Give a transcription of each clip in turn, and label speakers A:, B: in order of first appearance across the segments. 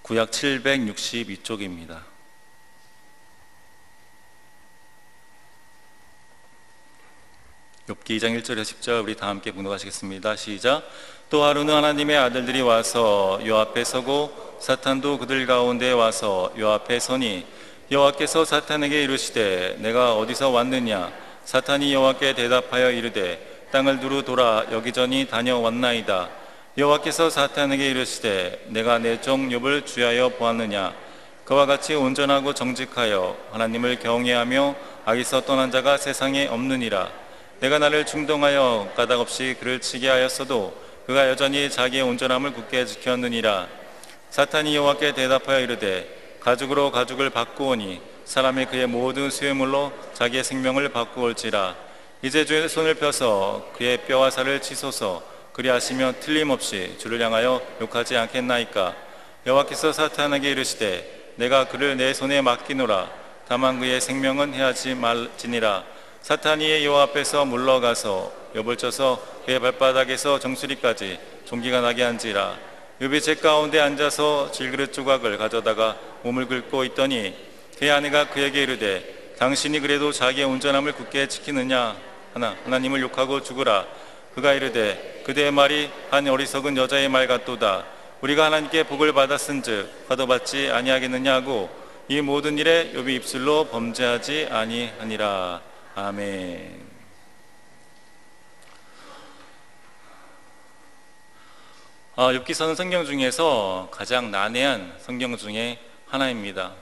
A: 구약 762쪽입니다. 욥기 2장 1절에서 10절 우리 다 함께 봉독하시겠습니다. 시작. 또 하루는 하나님의 아들들이 와서 요 앞에 서고 사탄도 그들 가운데 와서 요 앞에 서니 여호와께서 사탄에게 이르시되 내가 어디서 왔느냐. 사탄이 여호와께 대답하여 이르되 땅을 두루 돌아 여기저기 다녀왔나이다. 여호와께서 사탄에게 이르시되 내가 내 종 욥을 주야여 보았느냐. 그와 같이 온전하고 정직하여 하나님을 경외하며 악에서 떠난 자가 세상에 없느니라. 내가 나를 충동하여 까닭없이 그를 치게 하였어도 그가 여전히 자기의 온전함을 굳게 지켰느니라. 사탄이 여호와께 대답하여 이르되 가죽으로 가죽을 바꾸오니 사람이 그의 모든 수혜물로 자기의 생명을 바꾸올지라. 이제 주의 손을 펴서 그의 뼈와 살을 치소서. 그리하시면 틀림없이 주를 향하여 욕하지 않겠나이까. 여호와께서 사탄에게 이르시되 내가 그를 내 손에 맡기노라. 다만 그의 생명은 해하지 말지니라. 사탄이 여호와 앞에서 물러가서 욥을 쳐서 그의 발바닥에서 정수리까지 종기가 나게 한지라. 욥이 제 가운데 앉아서 질그릇 조각을 가져다가 몸을 긁고 있더니 그의 아내가 그에게 이르되 당신이 그래도 자기의 온전함을 굳게 지키느냐. 하나님을 욕하고 죽으라. 그가 이르되 그대의 말이 한 어리석은 여자의 말 같도다. 우리가 하나님께 복을 받았은즉 화도받지 아니하겠느냐 하고 이 모든 일에 욥이 입술로 범죄하지 아니하니라. 아멘. 욥기서는 성경 중에서 가장 난해한 성경 중에 하나입니다.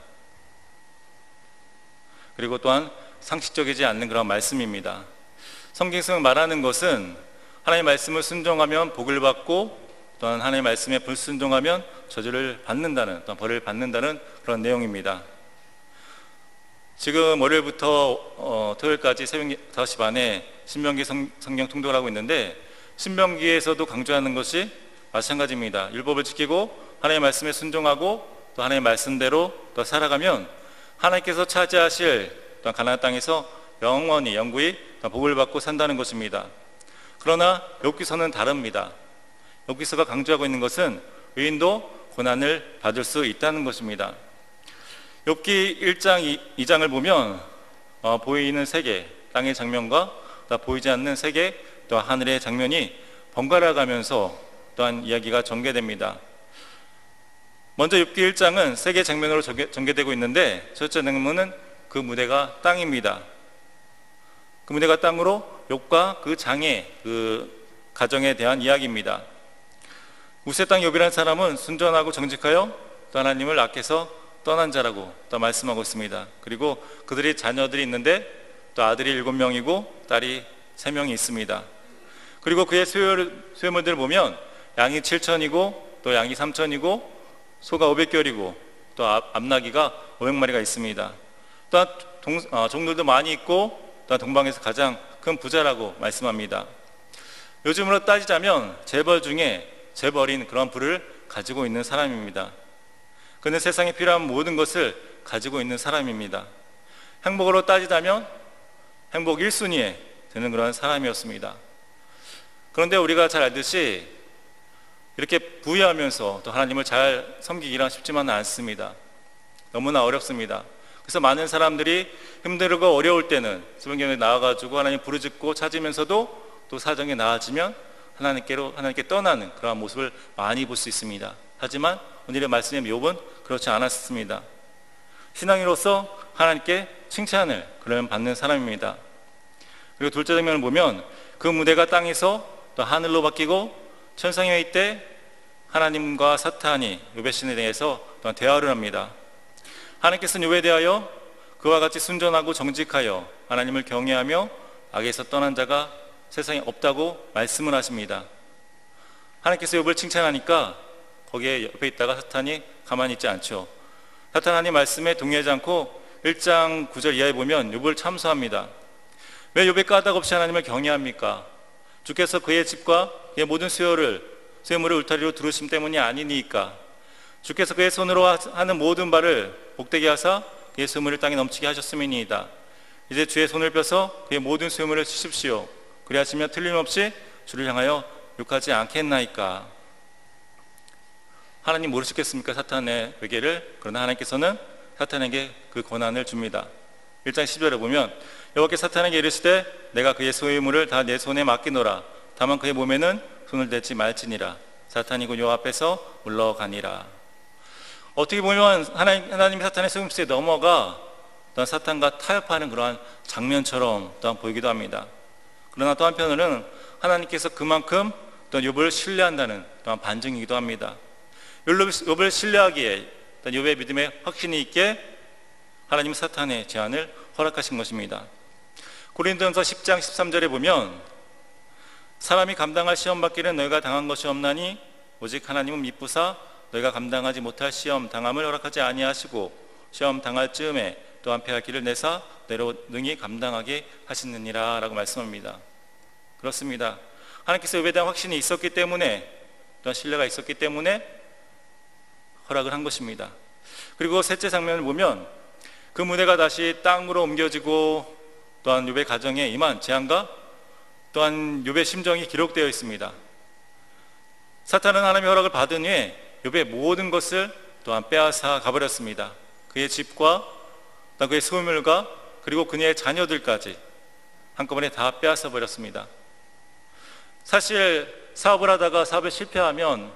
A: 그리고 또한 상식적이지 않는 그런 말씀입니다. 성경에서 말하는 것은 하나님의 말씀을 순종하면 복을 받고 또한 하나님의 말씀에 불순종하면 저주를 받는다는, 또한 벌을 받는다는 그런 내용입니다. 지금 월요일부터 토요일까지 새벽 5시 반에 신명기 성경 통독을 하고 있는데 신명기에서도 강조하는 것이 마찬가지입니다. 율법을 지키고 하나님의 말씀에 순종하고 또 하나님의 말씀대로 또 살아가면 하나님께서 차지하실 또한 가나안 땅에서 영원히 복을 받고 산다는 것입니다. 그러나 욥기서는 다릅니다. 욥기서가 강조하고 있는 것은 의인도 고난을 받을 수 있다는 것입니다. 욥기 1장 2장을 보면 보이는 세계, 땅의 장면과 또 보이지 않는 세계, 또 하늘의 장면이 번갈아 가면서 또한 이야기가 전개됩니다. 먼저 욥기 1장은 세계 장면으로 전개되고 있는데 첫째 장면은 그 무대가 땅입니다. 그 무대가 땅으로 욥과 그 장의 그 가정에 대한 이야기입니다. 우세 땅 욥이라는 사람은 순전하고 정직하여 또 하나님을 악해서 떠난 자라고 또 말씀하고 있습니다. 그리고 그들이 자녀들이 있는데 또 아들이 7명이고 딸이 3명이 있습니다. 그리고 그의 수요물들을 보면 양이 7천이고 또 양이 3천이고 소가 500결이고 또 암나귀가 500마리가 있습니다. 또한 종들도 많이 있고 또한 동방에서 가장 큰 부자라고 말씀합니다. 요즘으로 따지자면 재벌 중에 재벌인 그런 부를 가지고 있는 사람입니다. 그는 세상에 필요한 모든 것을 가지고 있는 사람입니다. 행복으로 따지자면 행복 1순위에 드는 그런 사람이었습니다. 그런데 우리가 잘 알듯이 이렇게 부유하면서 또 하나님을 잘 섬기기란 쉽지만은 않습니다. 너무나 어렵습니다. 그래서 많은 사람들이 힘들고 어려울 때는 수변경에 나와가지고 하나님 부르짖고 찾으면서도 또 사정이 나아지면 하나님께 떠나는 그런 모습을 많이 볼 수 있습니다. 하지만 오늘의 말씀의 욥은 그렇지 않았습니다. 신앙인으로서 하나님께 칭찬을 받는 사람입니다. 그리고 둘째 장면을 보면 그 무대가 땅에서 또 하늘로 바뀌고 천상에 있때 하나님과 사탄이 욥의 신에 대해서 또한 대화를 합니다. 하나님께서는 욥에 대하여 그와 같이 순전하고 정직하여 하나님을 경외하며 악에서 떠난 자가 세상에 없다고 말씀을 하십니다. 하나님께서 욥을 칭찬하니까 거기에 옆에 있다가 사탄이 가만히 있지 않죠. 사탄 하나님 말씀에 동의하지 않고 1장 9절 이하에 보면 욥을 참소합니다. 왜 욥이 까닭없이 하나님을 경외합니까? 주께서 그의 집과 그의 모든 수요물을 울타리로 두르심 때문이 아니니까. 주께서 그의 손으로 하는 모든 바를 복되게 하사 그의 수요물을 땅에 넘치게 하셨음이니이다. 이제 주의 손을 펴서 그의 모든 수요물을 치십시오. 그리하시면 틀림없이 주를 향하여 욕하지 않겠나이까. 하나님 모르시겠습니까? 사탄의 괴계를. 그러나 하나님께서는 사탄에게 그 권한을 줍니다. 1장 10절에 보면 여호와께 사탄에게 이르시되 내가 그의 소유물을 다 내 손에 맡기노라. 다만 그의 몸에는 손을 대지 말지니라. 사탄이 곧 여호와 앞에서 물러가니라. 어떻게 보면 하나님이 사탄의 속임수에 넘어가 또한 사탄과 타협하는 그러한 장면처럼 또한 보이기도 합니다. 그러나 또 한편으로는 하나님께서 그만큼 또 욥을 신뢰한다는 또한 반증이기도 합니다. 욥을 신뢰하기에 욥의 믿음에 확신이 있게 하나님은 사탄의 제한을 허락하신 것입니다. 고린도전서 10장 13절에 보면 사람이 감당할 시험 받기는 너희가 당한 것이 없나니 오직 하나님은 미쁘사 너희가 감당하지 못할 시험 당함을 허락하지 아니하시고 시험 당할 즈음에 또한 패할 길을 내사 너희로 능히 감당하게 하시느니라 라고 말씀합니다. 그렇습니다. 하나님께서 욥에 대한 확신이 있었기 때문에 또한 신뢰가 있었기 때문에 허락을 한 것입니다. 그리고 셋째 장면을 보면 그 무대가 다시 땅으로 옮겨지고 또한 욥의 가정에 임한 재앙과 또한 욥의 심정이 기록되어 있습니다. 사탄은 하나님의 허락을 받은 후에 욥의 모든 것을 또한 빼앗아 가버렸습니다. 그의 집과 또 그의 소유물과 그리고 그녀의 자녀들까지 한꺼번에 다 빼앗아 버렸습니다. 사실 사업을 하다가 사업에 실패하면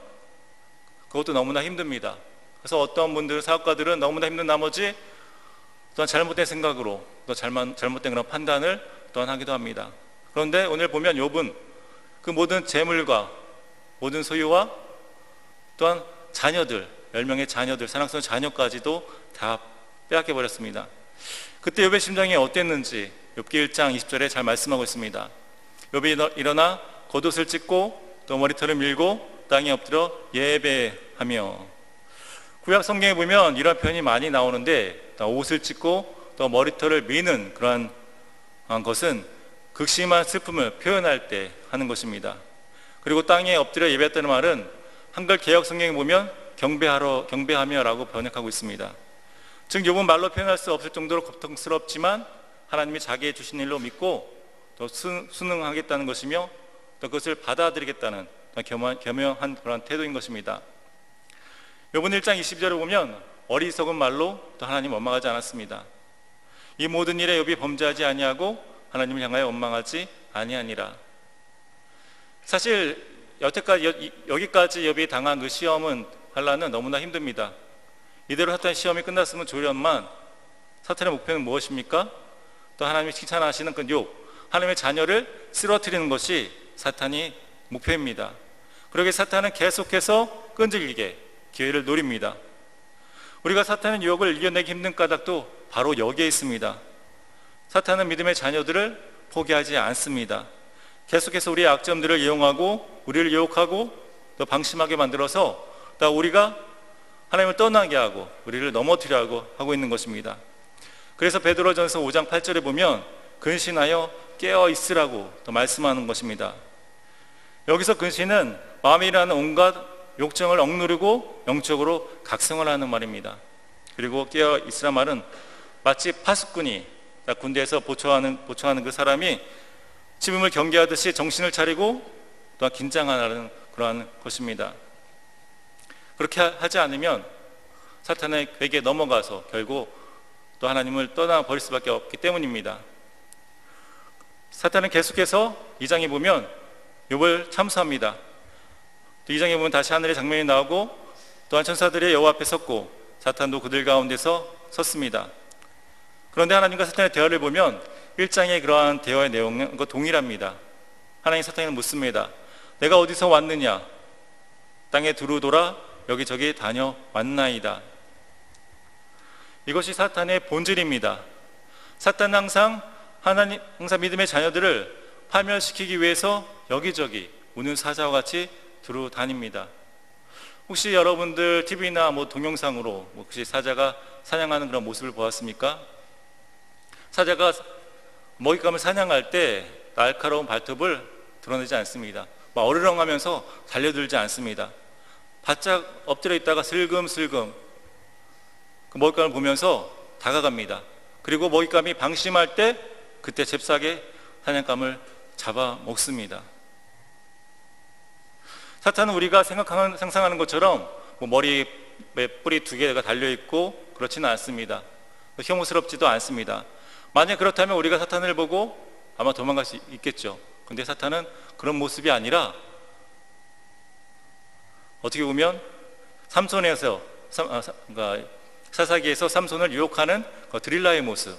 A: 그것도 너무나 힘듭니다. 그래서 어떤 분들, 사업가들은 너무나 힘든 나머지 또한 잘못된 생각으로 또 잘못된 그런 판단을 또한 하기도 합니다. 그런데 오늘 보면 욥은 그 모든 재물과 모든 소유와 또한 자녀들, 10명의 자녀들, 사랑스러운 자녀까지도 다 빼앗겨 버렸습니다. 그때 욥의 심정이 어땠는지 욥기 1장 20절에 잘 말씀하고 있습니다. 욥이 일어나 겉옷을 찢고 또 머리털을 밀고 땅에 엎드려 예배하며. 구약 성경에 보면 이런 표현이 많이 나오는데 옷을 찢고 또 머리털을 미는 그러한 것은 극심한 슬픔을 표현할 때 하는 것입니다. 그리고 땅에 엎드려 예배했다는 말은 한글 개역 성경에 보면 경배하며라고 번역하고 있습니다. 즉 욥은 말로 표현할 수 없을 정도로 고통스럽지만 하나님이 자기의 주신 일로 믿고 또 순응하겠다는 것이며 또 그것을 받아들이겠다는 겸허한 그런 태도인 것입니다. 욥은 1장 20절에 보면 어리석은 말로 또 하나님 원망하지 않았습니다. 이 모든 일에 욥이 범죄하지 아니하고 하나님을 향하여 원망하지 아니하니라. 사실 여기까지 욥이 당한 그 시험은 환난은 너무나 힘듭니다. 이대로 사탄의 시험이 끝났으면 좋으련만 사탄의 목표는 무엇입니까? 또 하나님이 칭찬하시는 그 욥, 하나님의 자녀를 쓰러뜨리는 것이 사탄이 목표입니다. 그러기에 사탄은 계속해서 끈질기게 기회를 노립니다. 우리가 사탄의 유혹을 이겨내기 힘든 까닭도 바로 여기에 있습니다. 사탄은 믿음의 자녀들을 포기하지 않습니다. 계속해서 우리의 약점들을 이용하고 우리를 유혹하고 또 방심하게 만들어서 또 우리가 하나님을 떠나게 하고 우리를 넘어뜨리려 하고 있는 것입니다. 그래서 베드로전서 5장 8절에 보면 근신하여 깨어 있으라고 또 말씀하는 것입니다. 여기서 근신은 마음에 일어나는 온갖 욕정을 억누르고 영적으로 각성을 하는 말입니다. 그리고 깨어 있으란 말은 마치 파수꾼이 군대에서 보초하는 그 사람이 지금을 경계하듯이 정신을 차리고 또한 긴장하는 그러한 것입니다. 그렇게 하지 않으면 사탄의 괴계에 넘어가서 결국 또 하나님을 떠나버릴 수밖에 없기 때문입니다. 사탄은 계속해서 2장에 보면 욥을 참수합니다. 또 2장에 보면 다시 하늘의 장면이 나오고 또한 천사들이 여호와 앞에 섰고 사탄도 그들 가운데서 섰습니다. 그런데 하나님과 사탄의 대화를 보면 1장의 그러한 대화의 내용은 동일합니다. 하나님 사탄에게 묻습니다. 내가 어디서 왔느냐? 땅에 두루 돌아 여기저기 다녀왔나이다. 이것이 사탄의 본질입니다. 사탄은 항상 믿음의 자녀들을 파멸시키기 위해서 여기저기 우는 사자와 같이 두루 다닙니다. 혹시 여러분들 TV나 동영상으로 혹시 사자가 사냥하는 그런 모습을 보았습니까? 사자가 먹잇감을 사냥할 때 날카로운 발톱을 드러내지 않습니다. 어르렁하면서 달려들지 않습니다. 바짝 엎드려 있다가 슬금슬금 그 먹잇감을 보면서 다가갑니다. 그리고 먹잇감이 방심할 때 그때 잽싸게 사냥감을 잡아 먹습니다. 사탄은 우리가 상상하는 것처럼 뭐 머리에 뿔이 2개가 달려있고 그렇지는 않습니다. 혐오스럽지도 않습니다. 만약 그렇다면 우리가 사탄을 보고 아마 도망갈 수 있겠죠. 근데 사탄은 그런 모습이 아니라 어떻게 보면 그러니까 사사기에서 삼손을 유혹하는 그 드릴라의 모습,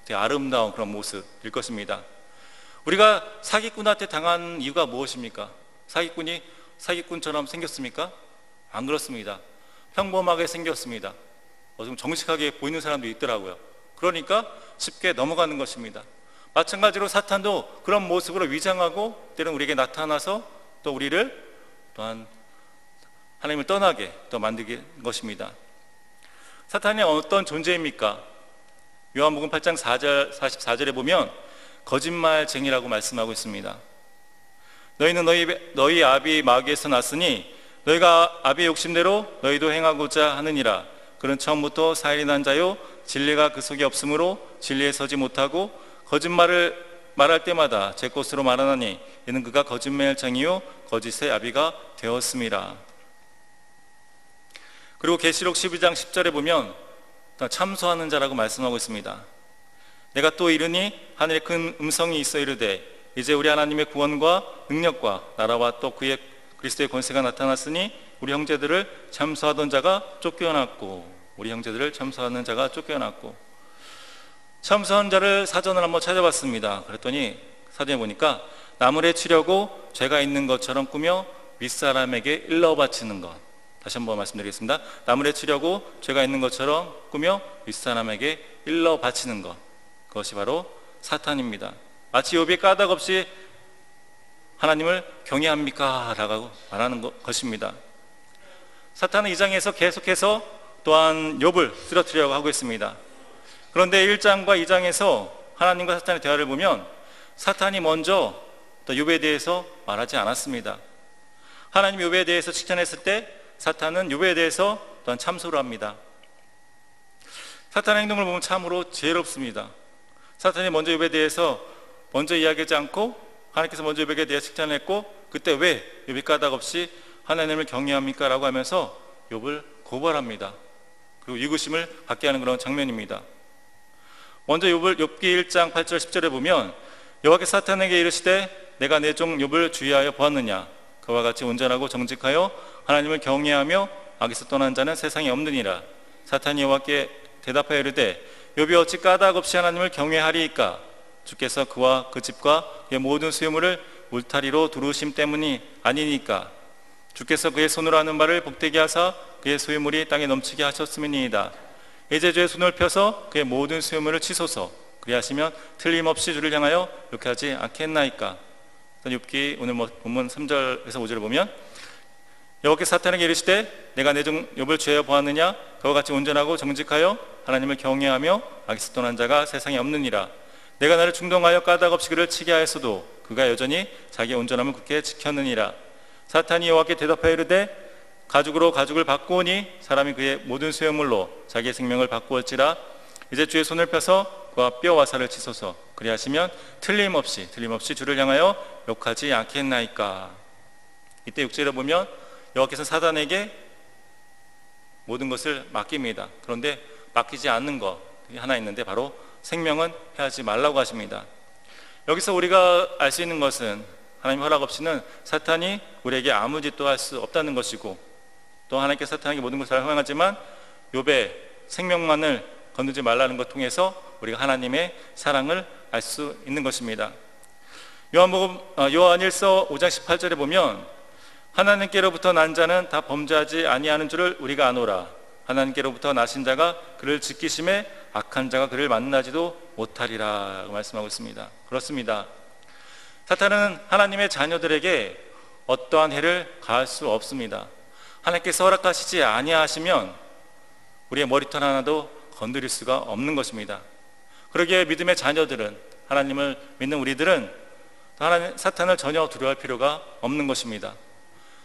A: 되게 아름다운 그런 모습일 것입니다. 우리가 사기꾼한테 당한 이유가 무엇입니까? 사기꾼이 사기꾼처럼 생겼습니까? 안 그렇습니다. 평범하게 생겼습니다. 좀 정직하게 보이는 사람도 있더라고요. 그러니까 쉽게 넘어가는 것입니다. 마찬가지로 사탄도 그런 모습으로 위장하고 때로는 우리에게 나타나서 또 우리를 또한 하나님을 떠나게 또 만들게 것입니다. 사탄이 어떤 존재입니까? 요한복음 8장 44절에 보면 거짓말쟁이라고 말씀하고 있습니다. 너희는 너희 아비 마귀에서 났으니 너희가 아비의 욕심대로 너희도 행하고자 하느니라. 그는 처음부터 사일이 난 자요 진리가 그 속에 없으므로 진리에 서지 못하고 거짓말을 말할 때마다 제 것으로 말하나니 이는 그가 거짓말쟁이요 거짓의 아비가 되었음이라. 그리고 계시록 12장 10절에 보면 참소하는 자라고 말씀하고 있습니다. 내가 또 이르니 하늘에 큰 음성이 있어 이르되 이제 우리 하나님의 구원과 능력과 나라와 또 그의 그리스도의 권세가 나타났으니 우리 형제들을 참소하던 자가 쫓겨났고 참소한 자를 사전을 한번 찾아봤습니다. 그랬더니 사전에 보니까 나무래 치려고 죄가 있는 것처럼 꾸며 윗사람에게 일러 바치는 것. 다시 한번 말씀드리겠습니다. 나무래 치려고 죄가 있는 것처럼 꾸며 윗사람에게 일러 바치는 것. 그것이 바로 사탄입니다. 마치 욥이 까닭 없이 하나님을 경외합니까? 라고 말하는 것입니다. 사탄은 이 장에서 계속해서 또한 욥을 쓰러뜨리려고 하고 있습니다. 그런데 1장과 2장에서 하나님과 사탄의 대화를 보면 사탄이 먼저 또 욥에 대해서 말하지 않았습니다. 하나님 욥에 대해서 칭찬했을 때 사탄은 욥에 대해서 또한 참소를 합니다. 사탄의 행동을 보면 참으로 지혜롭습니다. 사탄이 먼저 욥에 대해서 먼저 이야기하지 않고 하나님께서 먼저 욥에게 대해 칭찬을 했고 그때 왜 욥이 까닭 없이 하나님을 경외합니까? 라고 하면서 욥을 고발합니다. 그리고 이구심을 받게 하는 그런 장면입니다. 먼저 욥기 1장 8절 10절에 보면 여호와께서 사탄에게 이르시되 내가 내 종 욥을 주의하여 보았느냐 그와 같이 온전하고 정직하여 하나님을 경외하며 악에서 떠난 자는 세상에 없느니라. 사탄이 여호와께 대답하여 이르되 욥이 어찌 까닭 없이 하나님을 경외하리이까? 주께서 그와 그 집과 그의 모든 수요물을 울타리로 두르심 때문이 아니니까. 주께서 그의 손으로 하는 바를 복되게 하사 그의 소유물이 땅에 넘치게 하셨음이니이다. 이제 주의 손을 펴서 그의 모든 수요물을 치소서. 그리하시면 틀림없이 주를 향하여 욕하지 않겠나이까. 욥기 오늘 본문 3절에서 5절을 보면 여호와께서 사탄에게 이르시되 내가 내 종 욥을 죄하여 보았느냐 그와 같이 온전하고 정직하여 하나님을 경외하며 악에서 떠난 자가 세상에 없느니라. 내가 나를 충동하여 까닭 없이 그를 치게 하였어도 그가 여전히 자기의 온전함을 굳게 지켰느니라. 사탄이 여호와께 대답하여 이르되 가죽으로 가죽을 바꾸오니 사람이 그의 모든 수요물로 자기의 생명을 바꾸었지라. 이제 주의 손을 펴서 그와 뼈와 살을 치소서. 그리하시면 틀림없이 주를 향하여 욕하지 않겠나이까. 이때 6절에 보면 여호와께서는 사탄에게 모든 것을 맡깁니다. 그런데 맡기지 않는 것 하나 있는데 바로 생명은 해하지 말라고 하십니다. 여기서 우리가 알 수 있는 것은 하나님 허락 없이는 사탄이 우리에게 아무 짓도 할 수 없다는 것이고 또 하나님께서 사탄에게 모든 것을 허용하지만 욥의 생명만을 건드지 말라는 것 통해서 우리가 하나님의 사랑을 알 수 있는 것입니다. 요한 1서 5장 18절에 보면 하나님께로부터 난 자는 다 범죄하지 아니하는 줄을 우리가 아노라. 하나님께로부터 나신 자가 그를 지키심에 악한 자가 그를 만나지도 못하리라 말씀하고 있습니다. 그렇습니다. 사탄은 하나님의 자녀들에게 어떠한 해를 가할 수 없습니다. 하나님께서 허락하시지 아니하시면 우리의 머리털 하나도 건드릴 수가 없는 것입니다. 그러기에 믿음의 자녀들은 하나님을 믿는 우리들은 사탄을 전혀 두려워할 필요가 없는 것입니다.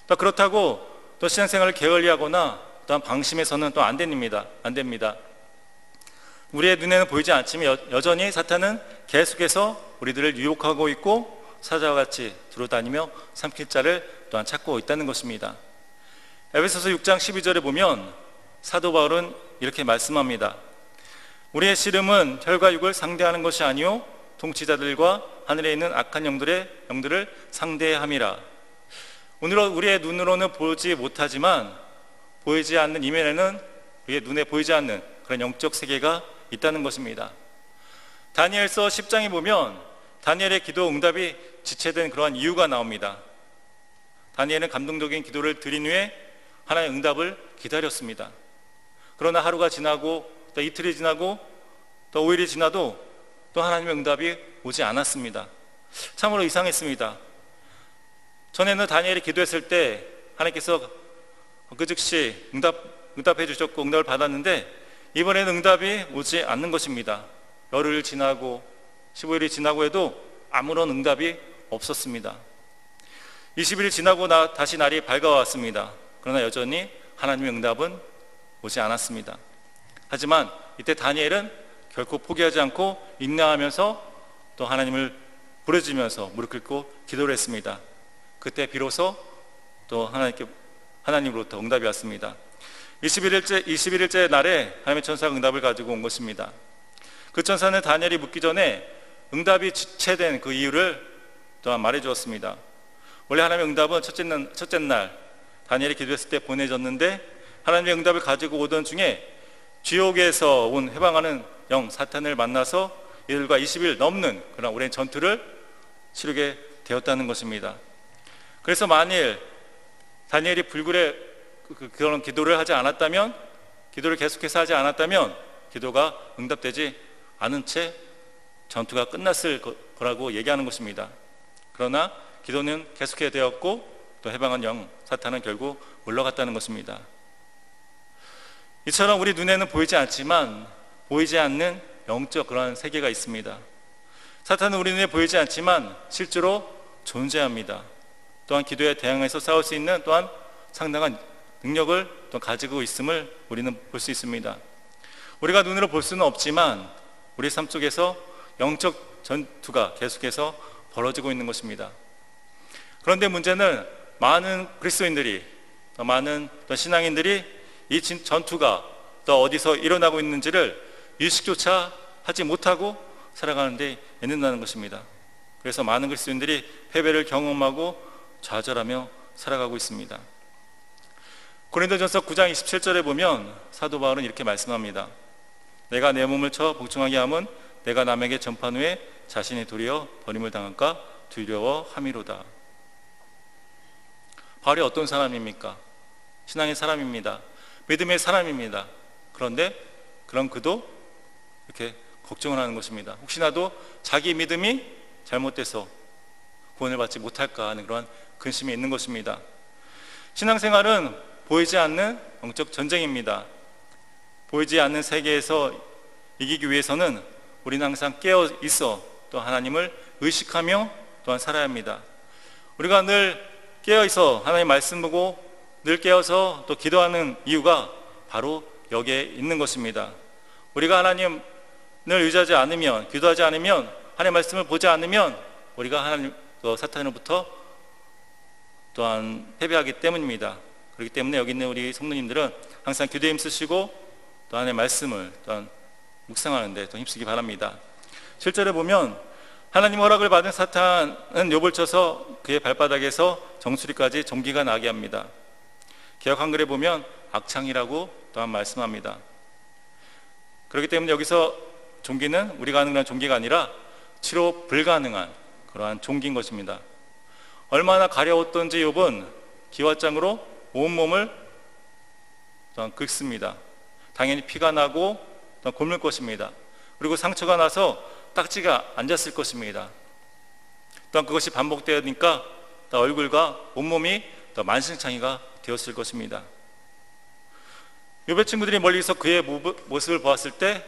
A: 또 그렇다고 또 신앙생활을 게을리하거나 또한 방심해서는 또 안 됩니다. 우리의 눈에는 보이지 않지만 여전히 사탄은 계속해서 우리들을 유혹하고 있고 사자와 같이 두루다니며 삼킬 자를 또한 찾고 있다는 것입니다. 에베소서 6장 12절에 보면 사도 바울은 이렇게 말씀합니다. 우리의 씨름은 혈과 육을 상대하는 것이 아니요 통치자들과 하늘에 있는 악한 영들을 상대해야 함이라. 오늘 우리의 눈으로는 보지 못하지만 보이지 않는 이면에는 우리의 눈에 보이지 않는 그런 영적 세계가 있다는 것입니다. 다니엘서 10장에 보면 다니엘의 기도 응답이 지체된 그러한 이유가 나옵니다. 다니엘은 감동적인 기도를 드린 후에 하나님의 응답을 기다렸습니다. 그러나 하루가 지나고 또 이틀이 지나고 또 5일이 지나도 또 하나님의 응답이 오지 않았습니다. 참으로 이상했습니다. 전에는 다니엘이 기도했을 때 하나님께서 그 즉시 응답해 주셨고 응답을 받았는데 이번에는 응답이 오지 않는 것입니다. 열흘 지나고 15일이 지나고 해도 아무런 응답이 없었습니다. 20일이 지나고 다시 날이 밝아왔습니다. 그러나 여전히 하나님의 응답은 오지 않았습니다. 하지만 이때 다니엘은 결코 포기하지 않고 인내하면서 또 하나님을 부르짖으면서 무릎 꿇고 기도를 했습니다. 그때 비로소 또 하나님으로부터 응답이 왔습니다. 21일째 날에 하나님의 천사가 응답을 가지고 온 것입니다. 그 천사는 다니엘이 묻기 전에 응답이 지체된 그 이유를 또한 말해 주었습니다. 원래 하나님의 응답은 첫째 날 다니엘이 기도했을 때 보내졌는데 하나님의 응답을 가지고 오던 중에 지옥에서 온 해방하는 영 사탄을 만나서 이들과 20일 넘는 그런 오랜 전투를 치르게 되었다는 것입니다. 그래서 만일 다니엘이 불굴의 그런 기도를 하지 않았다면, 기도를 계속해서 하지 않았다면 기도가 응답되지 않은 채 전투가 끝났을 거라고 얘기하는 것입니다. 그러나 기도는 계속해야 되었고 또 해방한 영 사탄은 결국 물러갔다는 것입니다. 이처럼 우리 눈에는 보이지 않지만 보이지 않는 영적 그러한 세계가 있습니다. 사탄은 우리 눈에 보이지 않지만 실제로 존재합니다. 또한 기도에 대항해서 싸울 수 있는 또한 상당한 능력을 또 가지고 있음을 우리는 볼 수 있습니다. 우리가 눈으로 볼 수는 없지만 우리 삶 속에서 영적 전투가 계속해서 벌어지고 있는 것입니다. 그런데 문제는 많은 그리스도인들이, 많은 신앙인들이 이 전투가 또 어디서 일어나고 있는지를 의식조차 하지 못하고 살아가는데 애는다는 것입니다. 그래서 많은 그리스도인들이 패배를 경험하고 좌절하며 살아가고 있습니다. 고린도전서 9장 27절에 보면 사도 바울은 이렇게 말씀합니다. 내가 내 몸을 쳐 복종하게 함은 내가 남에게 전판 후에 자신이 도리어 버림을 당할까 두려워함이로다. 바울이 어떤 사람입니까? 신앙의 사람입니다. 믿음의 사람입니다. 그런데 그런 그도 이렇게 걱정을 하는 것입니다. 혹시나도 자기 믿음이 잘못돼서 구원을 받지 못할까 하는 그런 근심이 있는 것입니다. 신앙생활은 보이지 않는 영적 전쟁입니다. 보이지 않는 세계에서 이기기 위해서는 우리는 항상 깨어 있어 또 하나님을 의식하며 또한 살아야 합니다. 우리가 늘 깨어 있어 하나님 말씀 보고 늘 깨어서 또 기도하는 이유가 바로 여기에 있는 것입니다. 우리가 하나님을 의지하지 않으면, 기도하지 않으면, 하나님의 말씀을 보지 않으면 우리가 하나님 사탄으로부터 또한 패배하기 때문입니다. 그렇기 때문에 여기 있는 우리 성도님들은 항상 기도에 힘쓰시고 또 하나님의 말씀을 또한 묵상하는 데 또 힘쓰기 바랍니다. 실제로 보면 하나님 허락을 받은 사탄은 욥을 쳐서 그의 발바닥에서 정수리까지 종기가 나게 합니다. 개역 한글에 보면 악창이라고 또한 말씀합니다. 그렇기 때문에 여기서 종기는 우리가 아는 그런 종기가 아니라 치료 불가능한 그러한 종기인 것입니다. 얼마나 가려웠던지 욥은 기왓장으로 온몸을 또한 긁습니다. 당연히 피가 나고 또한 곪을 것입니다. 그리고 상처가 나서 딱지가 앉았을 것입니다. 또한 그것이 반복되니까 얼굴과 온몸이 만신창이가 되었을 것입니다. 욥의 친구들이 멀리서 그의 모습을 보았을 때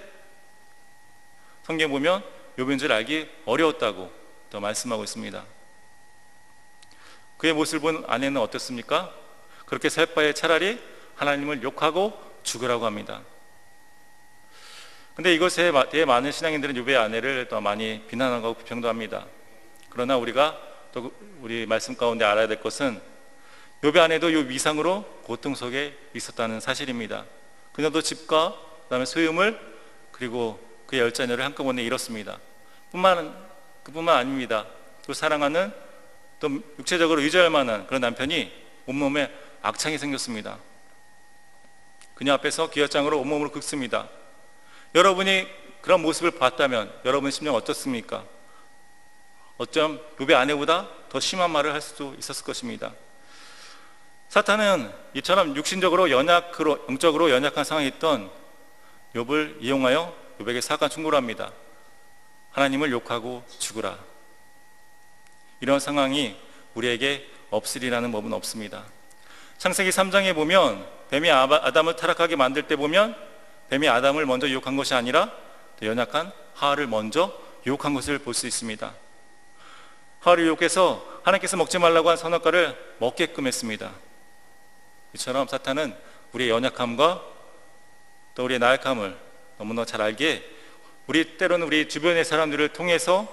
A: 성경 보면 욥인 줄 알기 어려웠다고 또 말씀하고 있습니다. 그의 모습을 본 아내는 어떻습니까? 그렇게 살 바에 차라리 하나님을 욕하고 죽으라고 합니다. 근데 이것에 대해 많은 신앙인들은 욥의 아내를 더 많이 비난하고 비평도 합니다. 그러나 우리가 또 우리 말씀 가운데 알아야 될 것은 욥의 아내도 욥 이상으로 고통 속에 있었다는 사실입니다. 그녀도 집과 그다음에 소유물 그리고 그의 10자녀를 한꺼번에 잃었습니다. 그뿐만 아닙니다. 또 사랑하는 또 육체적으로 의지할 만한 그런 남편이 온몸에 악창이 생겼습니다. 그녀 앞에서 기어장으로 온몸으로 긁습니다. 여러분이 그런 모습을 봤다면 여러분 심령 어떻습니까? 어쩜 욥의 아내보다 더 심한 말을 할 수도 있었을 것입니다. 사탄은 이처럼 육신적으로 영적으로 연약한 상황에 있던 욥을 이용하여 욥에게 사악한 충고를 합니다. 하나님을 욕하고 죽으라. 이런 상황이 우리에게 없으리라는 법은 없습니다. 창세기 3장에 보면 뱀이 아담을 타락하게 만들 때 보면 뱀이 아담을 먼저 유혹한 것이 아니라 연약한 하와를 먼저 유혹한 것을 볼 수 있습니다. 하와를 유혹해서 하나님께서 먹지 말라고 한 선악과를 먹게끔 했습니다. 이처럼 사탄은 우리의 연약함과 또 우리의 나약함을 너무나 잘 알게 때로는 우리 주변의 사람들을 통해서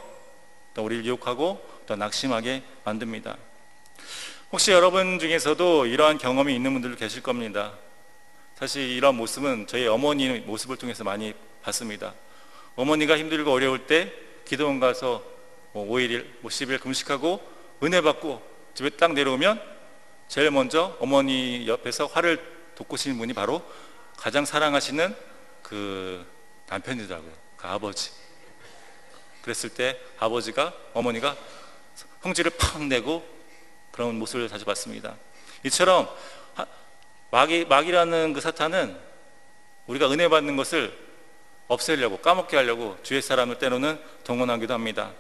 A: 또 우리를 유혹하고 또 낙심하게 만듭니다. 혹시 여러분 중에서도 이러한 경험이 있는 분들 계실 겁니다. 사실 이러한 모습은 저희 어머니의 모습을 통해서 많이 봤습니다. 어머니가 힘들고 어려울 때 기도원 가서 5일, 10일 금식하고 은혜 받고 집에 딱 내려오면 제일 먼저 어머니 옆에서 화를 돋구시는 분이 바로 가장 사랑하시는 그 남편이더라고요. 그 아버지. 그랬을 때 어머니가 성질을 팍 내고 그런 모습을 자주 봤습니다. 이처럼 마귀라는 그 사탄은 우리가 은혜 받는 것을 없애려고 까먹게 하려고 주위 사람을 때로는 동원하기도 합니다.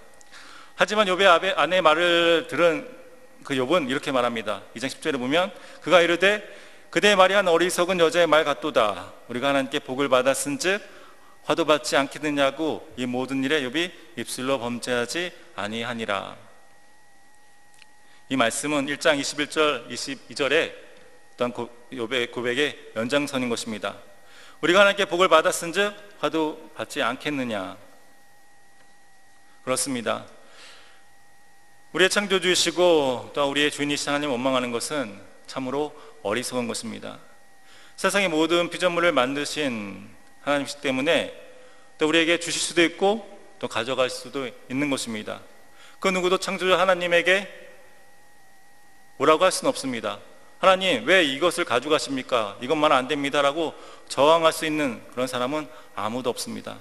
A: 하지만 욥의 아내의 말을 들은 그 욥은 이렇게 말합니다. 2장 10절에 보면 그가 이르되 그대의 말이 한 어리석은 여자의 말 같도다. 우리가 하나님께 복을 받았은즉 화도 받지 않겠느냐고 이 모든 일에 욥이 입술로 범죄하지 아니하니라. 이 말씀은 1장 21절 22절에 어떤 욥의 고백의 연장선인 것입니다. 우리가 하나님께 복을 받았은즉 화도 받지 않겠느냐. 그렇습니다. 우리의 창조주이시고 또 우리의 주인이신 하나님 원망하는 것은 참으로 어리석은 것입니다. 세상의 모든 피조물을 만드신 하나님이시기 때문에 또 우리에게 주실 수도 있고 또 가져갈 수도 있는 것입니다. 그 누구도 창조주 하나님에게 뭐라고 할 수는 없습니다. 하나님 왜 이것을 가져가십니까? 이것만 안 됩니다 라고 저항할 수 있는 그런 사람은 아무도 없습니다.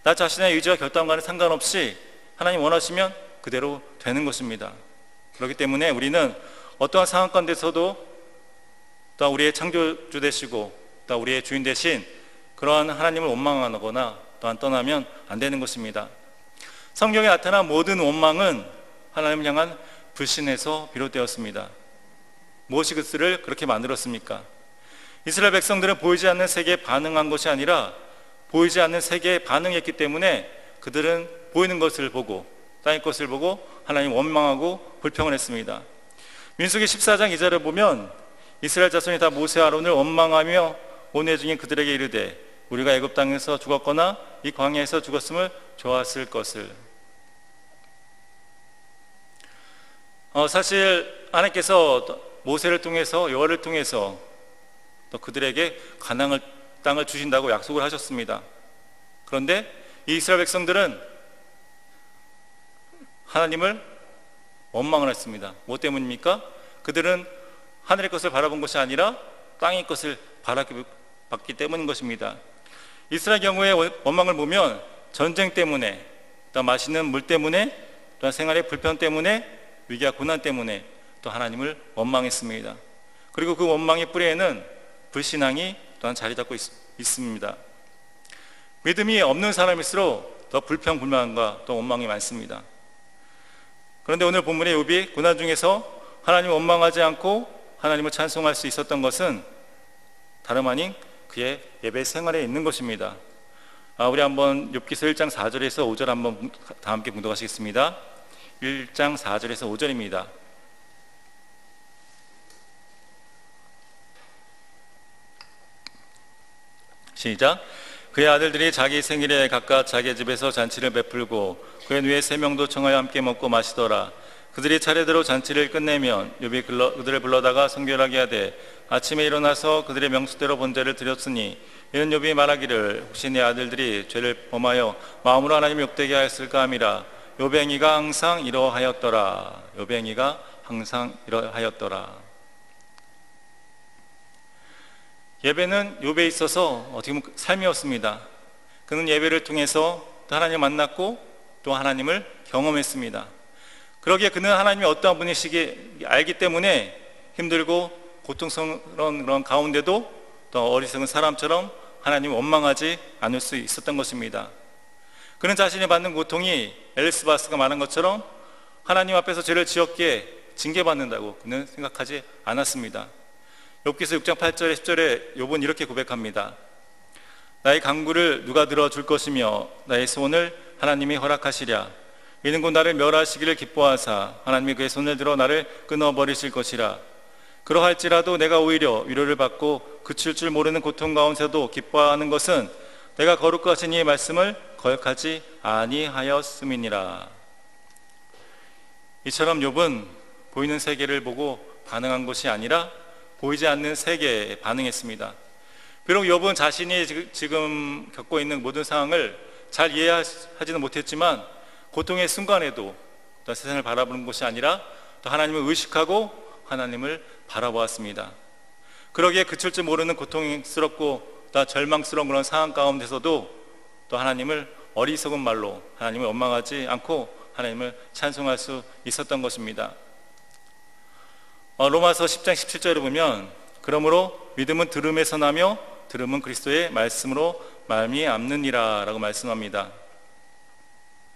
A: 나 자신의 의지와 결단과는 상관없이 하나님 원하시면 그대로 되는 것입니다. 그렇기 때문에 우리는 어떠한 상황 가운데서도 또 우리의 창조주 되시고 또 우리의 주인 되신 그러한 하나님을 원망하거나 또한 떠나면 안 되는 것입니다. 성경에 나타난 모든 원망은 하나님을 향한 불신에서 비롯되었습니다. 무엇이 그들을 그렇게 만들었습니까? 이스라엘 백성들은 보이지 않는 세계에 반응한 것이 아니라 보이지 않는 세계에 반응했기 때문에 그들은 보이는 것을 보고 땅의 것을 보고 하나님 원망하고 불평을 했습니다. 민수기 14장 2절을 보면 이스라엘 자손이 다 모세 아론을 원망하며 온회 중인 그들에게 이르되 우리가 애굽 땅에서 죽었거나 이 광야에서 죽었음을 좋았을 것을. 사실 하나님께서 모세를 통해서 여호와를 통해서 또 그들에게 가나안 땅을 주신다고 약속을 하셨습니다. 그런데 이 이스라엘 백성들은 하나님을 원망을 했습니다. 뭐 때문입니까? 그들은 하늘의 것을 바라본 것이 아니라 땅의 것을 바라봤기 때문인 것입니다. 이스라엘 경우의 원망을 보면 전쟁 때문에, 또 맛있는 물 때문에, 또 생활의 불편 때문에, 위기와 고난 때문에 또 하나님을 원망했습니다. 그리고 그 원망의 뿌리에는 불신앙이 또한 자리 잡고 있습니다. 믿음이 없는 사람일수록 더 불평불만과 또 원망이 많습니다. 그런데 오늘 본문의 욥이 고난 중에서 하나님을 원망하지 않고 하나님을 찬송할 수 있었던 것은 다름 아닌 그의 예배 생활에 있는 것입니다. 우리 한번 욥기서 1장 4절에서 5절 한번 다 함께 봉독하시겠습니다. 1장 4절에서 5절입니다. 시작. 그의 아들들이 자기 생일에 각각 자기 집에서 잔치를 베풀고 그의 누에 3명도 청하여 함께 먹고 마시더라. 그들이 차례대로 잔치를 끝내면 욥이 그들을 불러다가 성결하게 하되 아침에 일어나서 그들의 명수대로 번제를 드렸으니 이는 욥이 말하기를 혹시 내 아들들이 죄를 범하여 마음으로 하나님을 욕되게 하였을까 함이라. 욥의 행위가 항상 이러하였더라. 욥의 행위가 항상 이러하였더라. 예배는 욥에 있어서 어떻게 보면 삶이었습니다. 그는 예배를 통해서 또 하나님을 만났고 또 하나님을 경험했습니다. 그러기에 그는 하나님이 어떠한 분이시기 알기 때문에 힘들고 고통스러운 그런 가운데도 또 어리석은 사람처럼 하나님을 원망하지 않을 수 있었던 것입니다. 그는 자신이 받는 고통이 엘리스바스가 말한 것처럼 하나님 앞에서 죄를 지었기에 징계받는다고 그는 생각하지 않았습니다. 욥기서 6장 8절에 10절에 욥은 이렇게 고백합니다. 나의 간구를 누가 들어줄 것이며 나의 소원을 하나님이 허락하시랴. 이는 곧 나를 멸하시기를 기뻐하사 하나님이 그의 손을 들어 나를 끊어버리실 것이라. 그러할지라도 내가 오히려 위로를 받고 그칠 줄 모르는 고통 가운데서도 기뻐하는 것은 내가 거룩하신 이의 말씀을 거역하지 아니하였음이니라. 이처럼 욥은 보이는 세계를 보고 반응한 것이 아니라 보이지 않는 세계에 반응했습니다. 비록 욥은 자신이 지금 겪고 있는 모든 상황을 잘 이해하지는 못했지만 고통의 순간에도 또 세상을 바라보는 것이 아니라 또 하나님을 의식하고 하나님을 바라보았습니다. 그러기에 그칠 줄 모르는 고통스럽고 또 절망스러운 그런 상황 가운데서도 또 하나님을 어리석은 말로 하나님을 원망하지 않고 하나님을 찬송할 수 있었던 것입니다. 로마서 10장 17절에 보면 그러므로 믿음은 들음에서 나며 들음은 그리스도의 말씀으로 말미암느니라 라고 말씀합니다.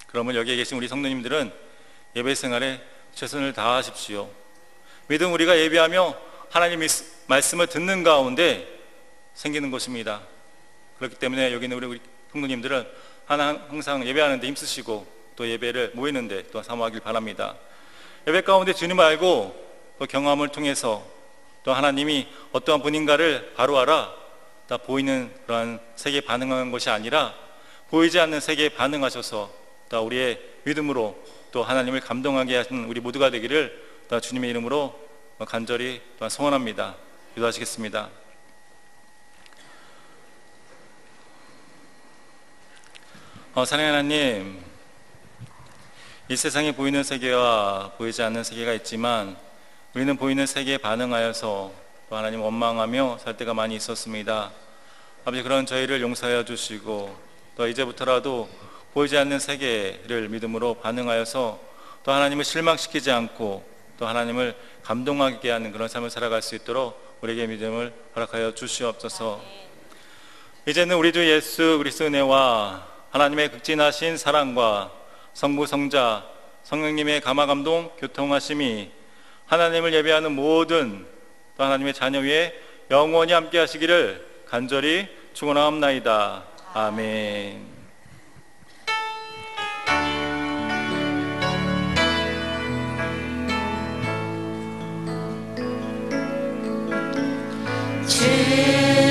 A: 그러면 여기에 계신 우리 성도님들은 예배 생활에 최선을 다하십시오. 믿음 우리가 예배하며 하나님 말씀을 듣는 가운데 생기는 것입니다. 그렇기 때문에 여기 있는 우리 성도님들은 항상 예배하는 데 힘쓰시고 또 예배를 모이는데 또 사모하길 바랍니다. 예배 가운데 주님을 알고 또 경험을 통해서 또 하나님이 어떠한 분인가를 바로 알아 다 보이는 그러한 세계에 반응하는 것이 아니라 보이지 않는 세계에 반응하셔서 또 우리의 믿음으로 또 하나님을 감동하게 하시는 우리 모두가 되기를 또 주님의 이름으로 간절히 또한 소원합니다. 기도하시겠습니다. 사랑하는 하나님, 이 세상에 보이는 세계와 보이지 않는 세계가 있지만 우리는 보이는 세계에 반응하여서 또 하나님 원망하며 살 때가 많이 있었습니다. 아버지, 그런 저희를 용서하여 주시고 또 이제부터라도 보이지 않는 세계를 믿음으로 반응하여서 또 하나님을 실망시키지 않고 또 하나님을 감동하게 하는 그런 삶을 살아갈 수 있도록 우리에게 믿음을 허락하여 주시옵소서. 이제는 우리 주 예수 그리스도의 은혜와 하나님의 극진하신 사랑과 성부 성자 성령님의 감화감동 교통하심이 하나님을 예배하는 모든 또 하나님의 자녀 위에 영원히 함께 하시기를 간절히 축원하옵나이다. 아멘.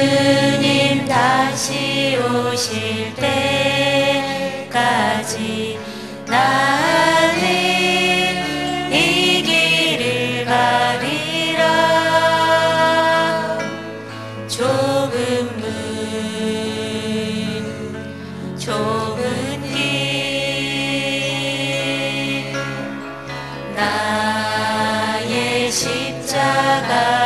B: 주님 다시 오실 때까지 나는 이 길을 가리라. 좁은 길 나의 십자가